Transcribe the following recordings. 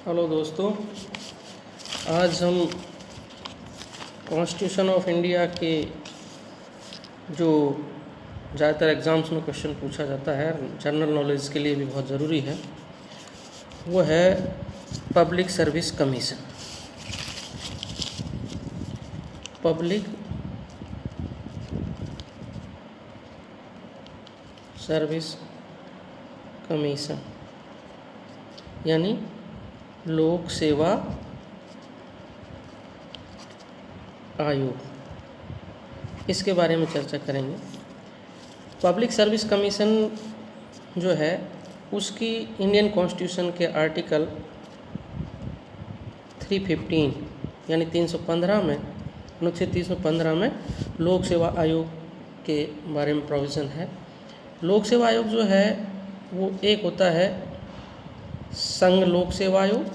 Hello दोस्तों, आज हम कॉन्स्टिट्यूशन ऑफ इंडिया के जो ज़्यादातर एग्ज़ाम्स में क्वेश्चन पूछा जाता है, जनरल नॉलेज के लिए भी बहुत ज़रूरी है, वो है public service commission. Public service commission यानी लोक सेवा आयोग, इसके बारे में चर्चा करेंगे। पब्लिक सर्विस कमीशन जो है उसकी इंडियन कॉन्स्टिट्यूशन के आर्टिकल 315 यानी 315 में, अनुच्छेद 315 में लोक सेवा आयोग के बारे में प्रोविज़न है। लोक सेवा आयोग जो है वो एक होता है संघ लोक सेवा आयोग,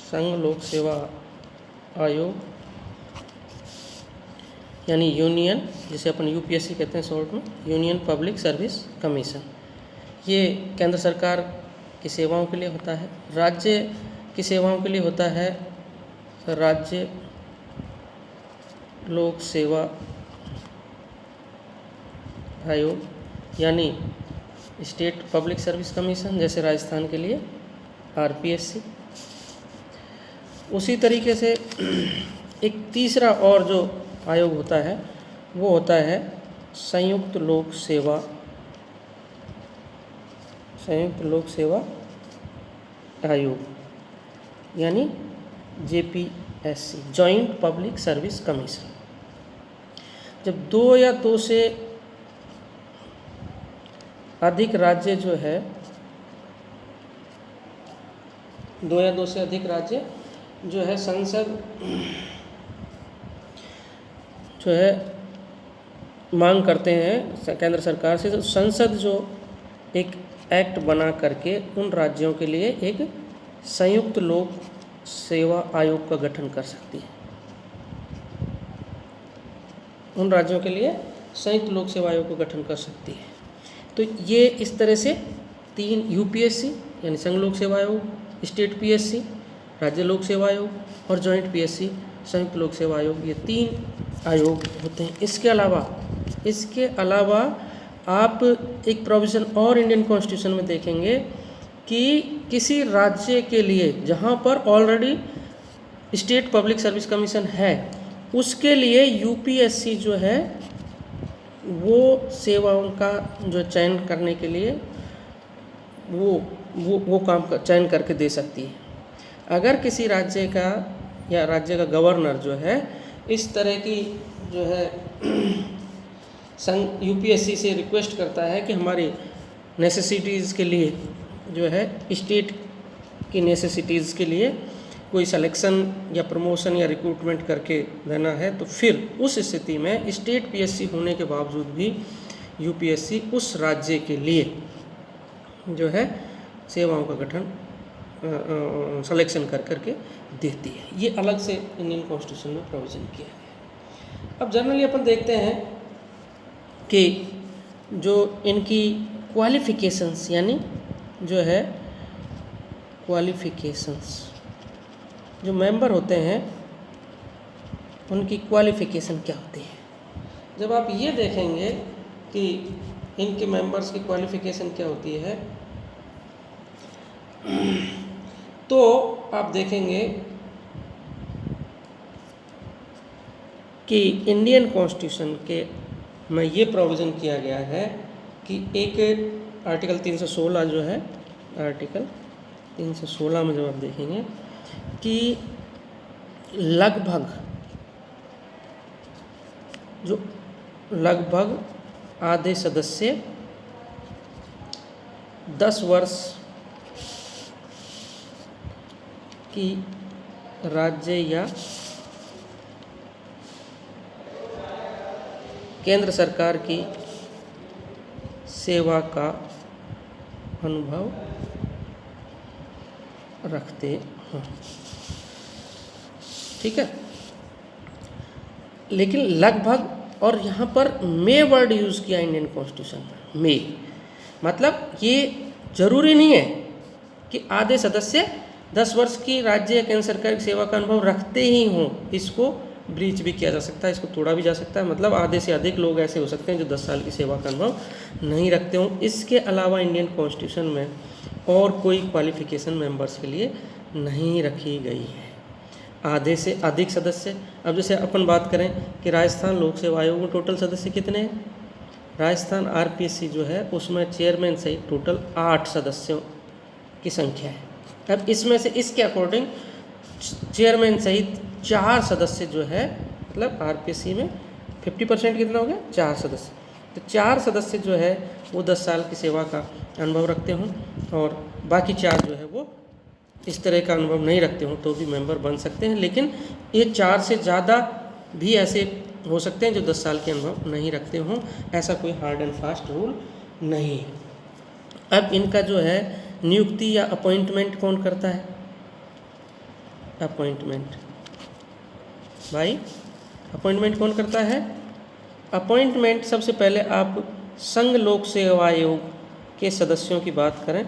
संघ लोक सेवा आयोग यानी यूनियन, जिसे अपन यूपीएससी कहते हैं शॉर्ट में, यूनियन पब्लिक सर्विस कमीशन। ये केंद्र सरकार की सेवाओं के लिए होता है, राज्य की सेवाओं के लिए होता है राज्य लोक सेवा आयोग यानी स्टेट पब्लिक सर्विस कमीशन, जैसे राजस्थान के लिए आरपीएससी। उसी तरीके से एक तीसरा और जो आयोग होता है वो होता है संयुक्त लोक सेवा आयोग यानी JPSC, joint public service commission. जब दो या दो से अधिक राज्य जो है, दो या दो से अधिक राज्य जो है संसद जो है मांग करते हैं केंद्र सरकार से, तो संसद जो एक एक्ट बना करके उन राज्यों के लिए एक संयुक्त लोक सेवा आयोग का गठन कर सकती है। उन राज्यों के लिए संयुक्त लोक सेवा आयोग का गठन कर सकती है। तो ये इस तरह से तीन, यूपीएससी यानी संघ लोक सेवा आयोग, स्टेट पीएससी राज्य लोक सेवा आयोग और जॉइंट पीएससी संयुक्त लोक सेवा आयोग, ये तीन आयोग होते हैं। इसके अलावा आप एक प्रोविज़न और इंडियन कॉन्स्टिट्यूशन में देखेंगे कि किसी राज्य के लिए जहाँ पर already state public service commission है, उसके लिए यूपीएससी जो है वो सेवाओं का जो चयन करने के लिए वो काम का चयन करके दे सकती है। अगर किसी राज्य का या राज्य का गवर्नर जो है इस तरह की जो है संघ यूपीएससी से रिक्वेस्ट करता है कि हमारी नेसेसिटीज़ के लिए जो है, स्टेट की नेसेसिटीज़ के लिए कोई सिलेक्शन या प्रमोशन या रिक्रूटमेंट करके देना है, तो फिर उस स्थिति में स्टेट पीएससी होने के बावजूद भी यूपीएससी उस राज्य के लिए जो है सेवाओं का गठन सिलेक्शन कर करके देती है। ये अलग से इंडियन कॉन्स्टिट्यूशन में प्रोविज़न किया है। अब जनरली अपन देखते हैं कि जो इनकी क्वालिफ़िकेशंस यानी जो है क्वालिफ़िकेशंस, जो मेंबर होते हैं उनकी क्वालिफ़िकेशन क्या होती है। जब आप ये देखेंगे कि इनके मेंबर्स की क्वालिफ़िकेशन क्या होती है, तो आप देखेंगे कि इंडियन कॉन्स्टिट्यूशन के में ये प्रोविज़न किया गया है कि एक आर्टिकल 316 जो है, आर्टिकल 316 में जब आप देखेंगे कि लगभग आधे सदस्य 10 वर्ष की राज्य या केंद्र सरकार की सेवा का अनुभव रखते हैं। ठीक है, लेकिन लगभग, और यहाँ पर मे वर्ड यूज़ किया इंडियन कॉन्स्टिट्यूशन में। मे मतलब ये ज़रूरी नहीं है कि आधे सदस्य 10 वर्ष की राज्य या केंद्र सरकार की सेवा का अनुभव रखते ही हों, इसको ब्रीच भी किया जा सकता है, इसको तोड़ा भी जा सकता है। मतलब आधे से अधिक लोग ऐसे हो सकते हैं जो 10 साल की सेवा का अनुभव नहीं रखते हों। इसके अलावा इंडियन कॉन्स्टिट्यूशन में और कोई क्वालिफिकेशन मेंबर्स के लिए नहीं रखी गई है। आधे से अधिक सदस्य, अब जैसे अपन बात करें कि राजस्थान लोक सेवा आयोग में टोटल सदस्य कितने हैं, राजस्थान आरपीएससी जो है उसमें चेयरमैन सहित टोटल 8 सदस्यों की संख्या है। अब इसमें से इसके अकॉर्डिंग चेयरमैन सहित 4 सदस्य जो है, मतलब आरपीएससी में 50% कितना हो गया, 4 सदस्य। तो 4 सदस्य जो है वो 10 साल की सेवा का अनुभव रखते हों और बाकी 4 जो है वो इस तरह का अनुभव नहीं रखते हों तो भी मेंबर बन सकते हैं। लेकिन ये 4 से ज़्यादा भी ऐसे हो सकते हैं जो 10 साल के अनुभव नहीं रखते हों, ऐसा कोई हार्ड एंड फास्ट रूल नहीं। अब इनका जो है नियुक्ति या अपॉइंटमेंट कौन करता है, अपॉइंटमेंट भाई, अपॉइंटमेंट कौन करता है? अपॉइंटमेंट सबसे पहले आप संघ लोक सेवा आयोग के सदस्यों की बात करें,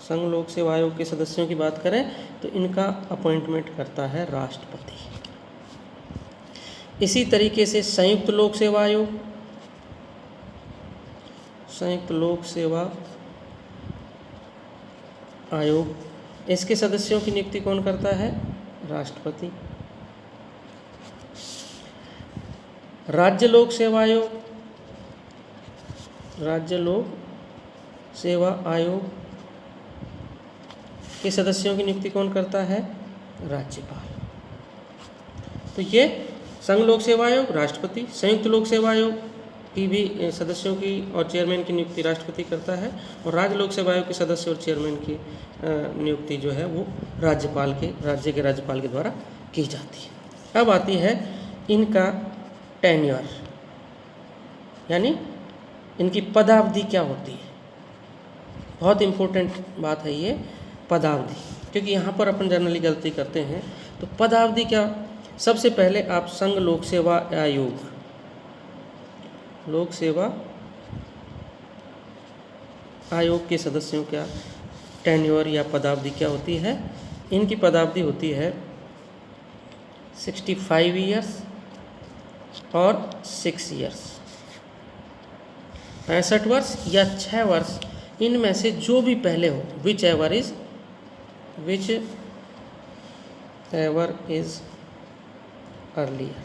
संघ लोक सेवा आयोग के सदस्यों की बात करें तो इनका अपॉइंटमेंट करता है राष्ट्रपति। इसी तरीके से संयुक्त लोक सेवा आयोग, संयुक्त लोक सेवा आयोग, इसके सदस्यों की नियुक्ति कौन करता है? राष्ट्रपति। राज्य लोक सेवा आयोग, राज्य लोक सेवा आयोग के सदस्यों की नियुक्ति कौन करता है? राज्यपाल। तो ये संघ लोक सेवा आयोग, राष्ट्रपति, संयुक्त लोक सेवा आयोग की भी सदस्यों की और चेयरमैन की नियुक्ति राष्ट्रपति करता है और राज्य लोक सेवा आयोग के सदस्य और चेयरमैन की नियुक्ति जो है वो राज्यपाल के, राज्य के राज्यपाल के द्वारा की जाती है। अब आती है इनका टेन्योर, यानी इनकी पदावधि क्या होती है। बहुत इम्पोर्टेंट बात है ये पदावधि, क्योंकि यहाँ पर अपन जनरली गलती करते हैं। तो पदावधि क्या, सबसे पहले आप संघ लोक सेवा आयोग, लोक सेवा आयोग के सदस्यों का टेन्योर या पदावधि क्या होती है? इनकी पदावधि होती है 65 ईयर्स और 6 ईयर्स, 65 वर्ष या 6 वर्ष, इनमें से जो भी पहले हो, विच एवर इज अर्लियर,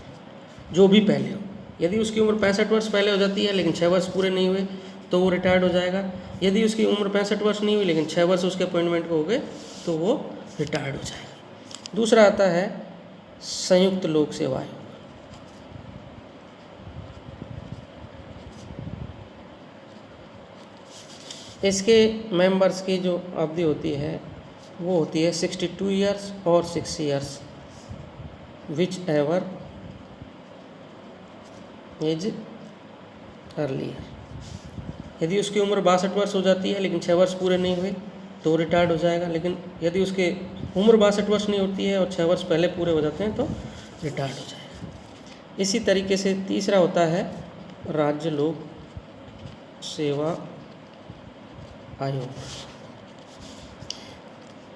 जो भी पहले हो। यदि उसकी उम्र 65 वर्ष पहले हो जाती है लेकिन 6 वर्ष पूरे नहीं हुए तो वो रिटायर्ड हो जाएगा। यदि उसकी उम्र 65 वर्ष नहीं हुई लेकिन 6 वर्ष उसके अपॉइंटमेंट को हो गए तो वो रिटायर्ड हो जाएगा। दूसरा आता है संयुक्त लोक सेवा आयोग। इसके मेंबर्स की जो अवधि होती है वो होती है 62 ईयर्स और 6 years, whichever as earlier. यदि उसकी उम्र 62 वर्ष हो जाती है लेकिन 6 वर्ष पूरे नहीं हुए तो रिटायर्ड हो जाएगा। लेकिन यदि उसके उम्र 62 वर्ष नहीं होती है और 6 वर्ष पहले पूरे हो जाते हैं तो रिटायर्ड हो जाएगा। इसी तरीके से तीसरा होता है राज्य लोक सेवा आयोग।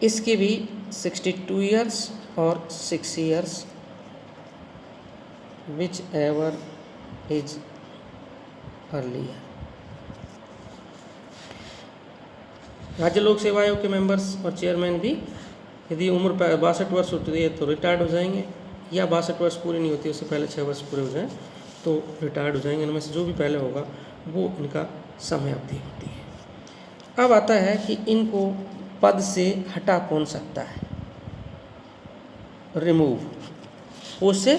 इसकी भी 62 ईयर्स और 6 years, whichever as earlier. राज्य लोक सेवा आयोग के मेंबर्स और चेयरमैन भी यदि उम्र 62 वर्ष होती है तो रिटायर्ड हो जाएंगे, या 62 वर्ष पूरी नहीं होती उससे पहले 6 वर्ष पूरे हो जाएं तो रिटायर्ड हो जाएंगे। इनमें से जो भी पहले होगा वो इनका समय अवधि होती है। अब आता है कि इनको पद से हटा कौन सकता है, रिमूव, उससे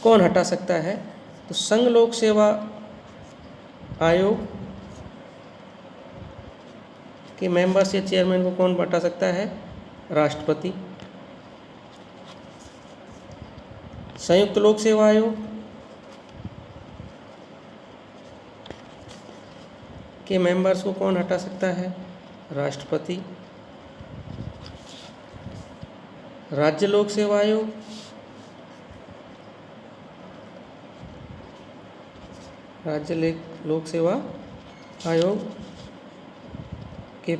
कौन हटा सकता है? तो संघ लोक सेवा आयोग के मेंबर्स या चेयरमैन को कौन हटा सकता है? राष्ट्रपति। संयुक्त लोक सेवा आयोग के मेंबर्स को कौन हटा सकता है? राष्ट्रपति। राज्य लोक सेवा आयोग राज्य लोक सेवा आयोग के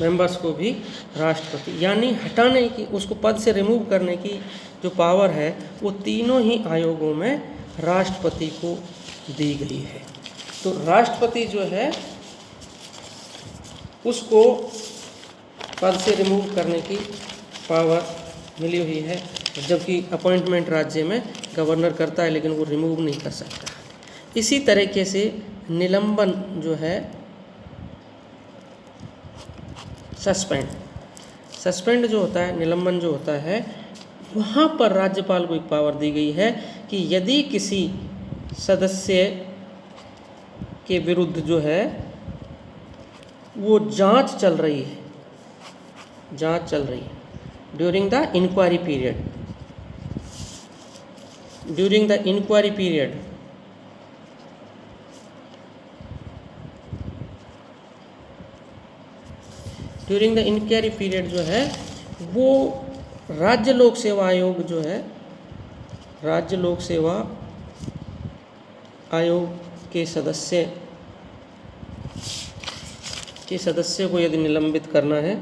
मेंबर्स को भी राष्ट्रपति, यानी हटाने की, उसको पद से रिमूव करने की जो पावर है वो तीनों ही आयोगों में राष्ट्रपति को दी गई है। तो राष्ट्रपति जो है उसको पद से रिमूव करने की पावर मिली हुई है, जबकि अपॉइंटमेंट राज्य में गवर्नर करता है लेकिन वो रिमूव नहीं कर सकता। इसी तरीके से निलंबन जो है, सस्पेंड जो होता है, निलंबन जो होता है, वहाँ पर राज्यपाल को एक पावर दी गई है कि यदि किसी सदस्य के विरुद्ध जो है वो जांच चल रही है during the inquiry period, during the inquiry period जो है वो राज्य लोक सेवा आयोग जो है, राज्य लोक सेवा आयोग के सदस्य को यदि निलंबित करना है,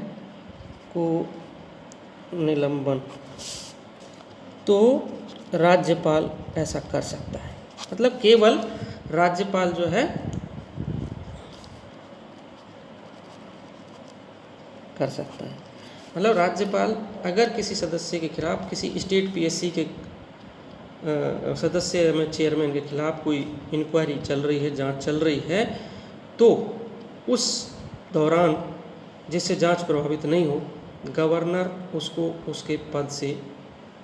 को निलंबन, तो राज्यपाल ऐसा कर सकता है। मतलब केवल राज्यपाल जो है कर सकता है। मतलब राज्यपाल अगर किसी सदस्य के खिलाफ, किसी स्टेट पीएससी के सदस्य में चेयरमैन के खिलाफ कोई इंक्वायरी चल रही है, जांच चल रही है, तो उस दौरान जिससे जांच प्रभावित नहीं हो, गवर्नर उसको उसके पद से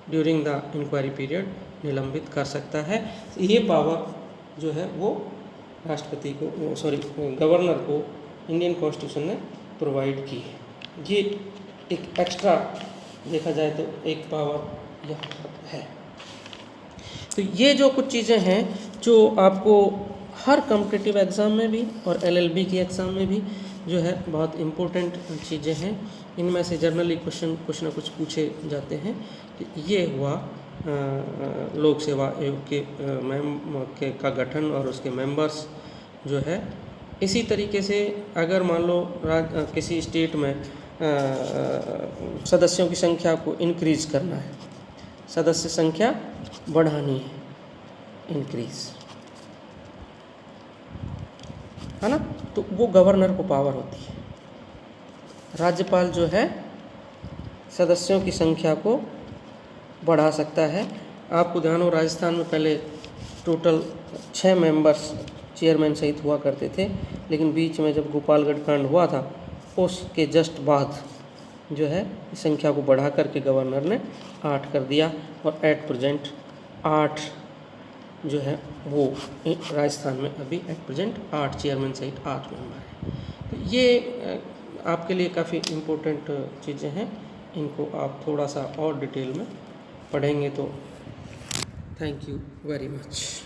ड्यूरिंग द इंक्वायरी पीरियड निलंबित कर सकता है। ये पावर जो है वो राष्ट्रपति को, गवर्नर को इंडियन कॉन्स्टिट्यूशन ने प्रोवाइड की है। ये एक एक्स्ट्रा देखा जाए तो एक पावर यहाँ है। तो ये जो कुछ चीज़ें हैं जो आपको हर कॉम्पिटिटिव एग्ज़ाम में भी और एलएलबी की एग्ज़ाम में भी जो है बहुत इम्पोर्टेंट चीज़ें हैं। इनमें से जर्नली क्वेश्चन कुछ ना कुछ पूछे जाते हैं कि ये हुआ लोक सेवा आयोग के का गठन और उसके मेंबर्स जो है। इसी तरीके से अगर मान लो किसी स्टेट में सदस्यों की संख्या को इंक्रीज़ करना है, सदस्य संख्या बढ़ानी है, इंक्रीज़, है ना, तो वो गवर्नर को पावर होती है। राज्यपाल जो है सदस्यों की संख्या को बढ़ा सकता है। आपको ध्यान हो, राजस्थान में पहले टोटल 6 मेंबर्स चेयरमैन सहित हुआ करते थे, लेकिन बीच में जब गोपालगढ़ कांड हुआ था उसके जस्ट बाद जो है संख्या को बढ़ा करके गवर्नर ने 8 कर दिया, और एट प्रेजेंट 8 जो है वो राजस्थान में अभी एट प्रेजेंट 8 चेयरमैन सहित 8 मेंबर हैं। तो ये आपके लिए काफ़ी इम्पोर्टेंट चीज़ें हैं, इनको आप थोड़ा सा और डिटेल में पढ़ेंगे तो। Thank you very much.